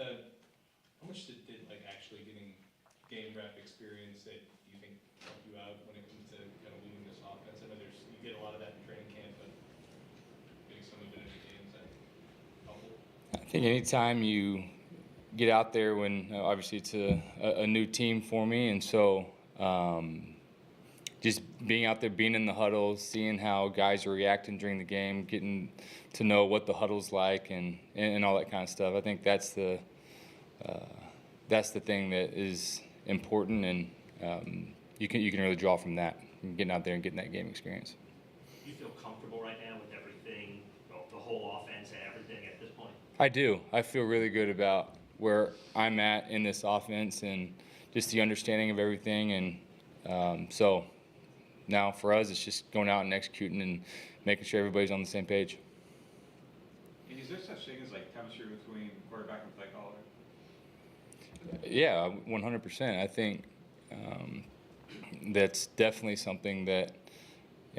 how much did like actually getting game rep experience that you think helped you out when it comes to kind of leading this offense? I know you get a lot of that in training camp, but getting some of it in the games that helpful. I think anytime you get out there when obviously it's a new team for me, and so just being out there, being in the huddle, seeing how guys are reacting during the game, getting to know what the huddle's like, and all that kind of stuff. I think that's the thing that is important, and you can really draw from that, getting out there and getting that game experience. You feel comfortable right now with everything, the whole offense and everything at this point? I do. I feel really good about where I'm at in this offense and just the understanding of everything. And so now for us, it's just going out and executing and making sure everybody's on the same page. And is there such thing as like chemistry between quarterback and play caller? Yeah, 100%. I think that's definitely something that,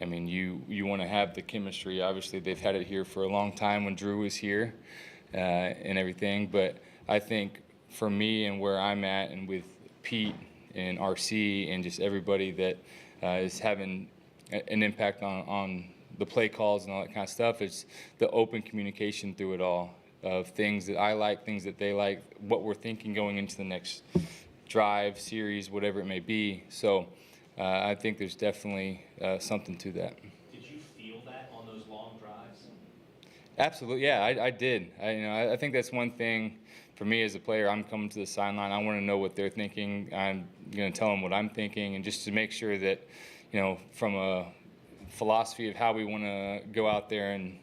I mean, you want to have the chemistry. Obviously, they've had it here for a long time when Drew was here and everything. But I think for me and where I'm at, and with Pete and RC and just everybody that is having an impact on the play calls and all that kind of stuff, it's the open communication through it all of things that I like, things that they like, what we're thinking going into the next drive, series, whatever it may be. So I think there's definitely something to that. Did you feel that on those long drives? Absolutely, yeah, I did. I think that's one thing for me as a player. I'm coming to the sideline. I want to know what they're thinking. I'm going to tell them what I'm thinking, and just to make sure that, from a philosophy of how we want to go out there and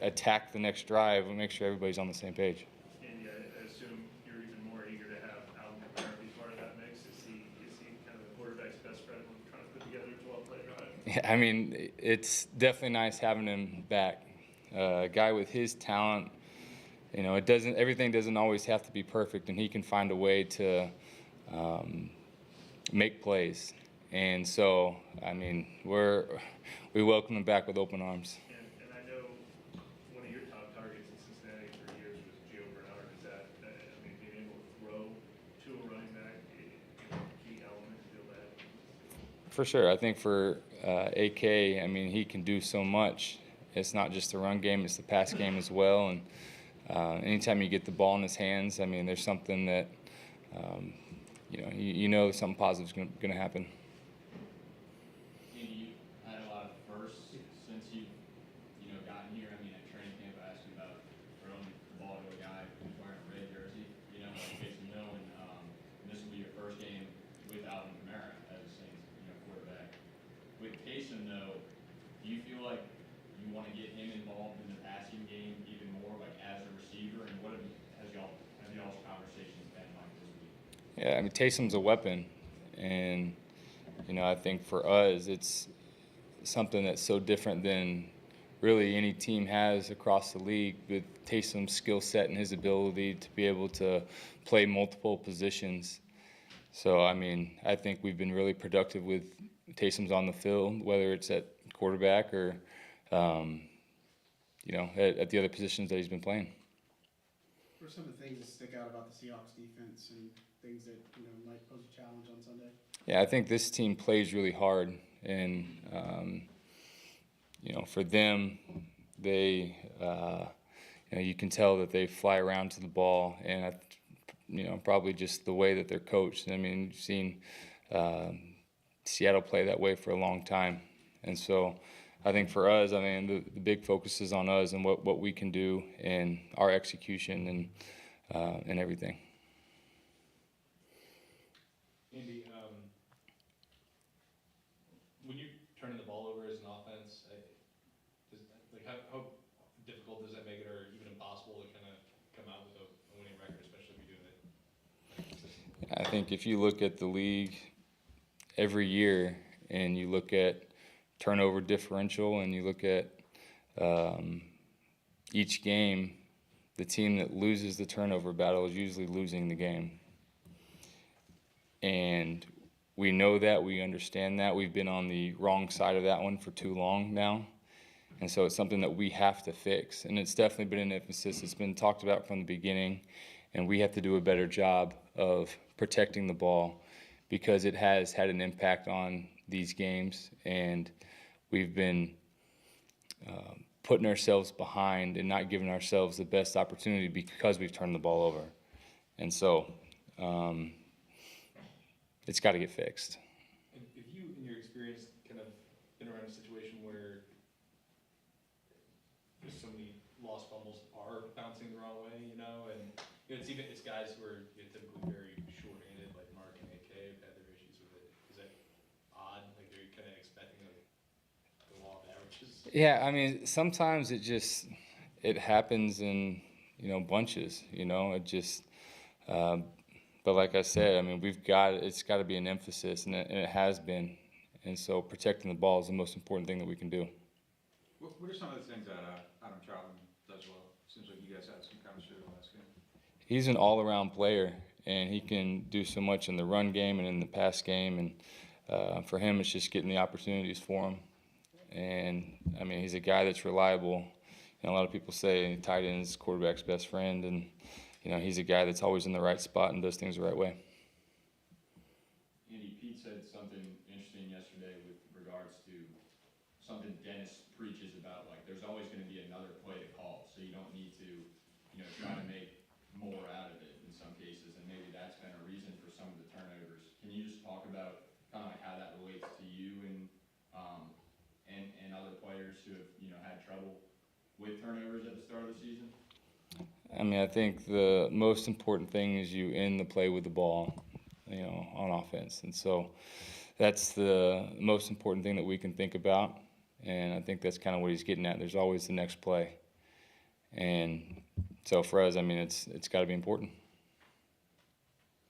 attack the next drive, we make sure everybody's on the same page. Andy, I assume you're even more eager to have Alvin be part of that mix. Is he kind of the quarterback's best friend when trying to put together a 12-play drive? Yeah, I mean, it's definitely nice having him back. A guy with his talent, everything doesn't always have to be perfect, and he can find a way to make plays. And so, I mean, we welcome him back with open arms. And I know one of your top targets in Cincinnati for years was Gio Bernard. Is that being able to throw to a running back a key element to do that? For sure. I think for AK, I mean, he can do so much. It's not just the run game, it's the pass game as well. And anytime you get the ball in his hands, I mean, there's something that, something positive is going to happen. Andy, you've had a lot of firsts since you've gotten here. I mean, at training camp, I asked you about throwing the ball to a guy who's wearing a red jersey, like Taysom Hill, and this will be your first game with Alvin Kamara as a Saints, quarterback. With Taysom, though, do you feel like you want to get him involved in the passing game even more, like as a receiver? And what have y'all's conversations been like this week? Yeah, I mean, Taysom's a weapon, and I think for us, it's something that's so different than really any team has across the league, with Taysom's skill set and his ability to be able to play multiple positions. So, I mean, I think we've been really productive with Taysom's on the field, whether it's at quarterback or, at the other positions that he's been playing. What are some of the things that stick out about the Seahawks defense and things that might pose a challenge on Sunday? Yeah, I think this team plays really hard, and for them, they you can tell that they fly around to the ball, and probably just the way that they're coached. I mean, you've seen Seattle play that way for a long time, and so I think for us, I mean, the big focus is on us and what we can do and our execution and everything. Andy, when you're turning the ball over as an offense, how difficult does that make it, or even impossible to kind of come out with a winning record, especially if you're doing it consistently? I think if you look at the league every year and you look at turnover differential and you look at each game, the team that loses the turnover battle is usually losing the game. And we know that, we understand that. We've been on the wrong side of that one for too long now. And so it's something that we have to fix. And it's definitely been an emphasis. It's been talked about from the beginning. and we have to do a better job of protecting the ball because it has had an impact on these games, and we've been putting ourselves behind and not giving ourselves the best opportunity because we've turned the ball over. And so it's got to get fixed. Have you, in your experience, kind of been around a situation where there's so many lost fumbles are bouncing the wrong way, you know, and it's guys who are typically very short-handed, like Mark and AK have had their issues with it. Is that odd? Like, are you kind of expecting the law of averages? Yeah, I mean, sometimes it happens in, bunches, it just, but like I said, I mean, it's got to be an emphasis, and it has been. And so protecting the ball is the most important thing that we can do. What are some of the things that Adam Troutman does well? Seems like you guys had some chemistry the last game. He's an all-around player, and he can do so much in the run game and in the pass game. And for him, it's just getting the opportunities for him. And, I mean, he's a guy that's reliable. A lot of people say tight end is quarterback's best friend, and, he's a guy that's always in the right spot and does things the right way. Andy, Pete said something interesting yesterday with regards to something Dennis preaches about, like there's always going to be another play to call, so you don't need to, try to make more out of it in some cases, and maybe that's been a reason for some of the turnovers. Can you just talk about kind of like how that relates to you and other players who have, had trouble with turnovers at the start of the season? I mean, I think the most important thing is you end the play with the ball, on offense. And so that's the most important thing that we can think about. And I think that's kind of what he's getting at. There's always the next play. And so for us, I mean, it's got to be important.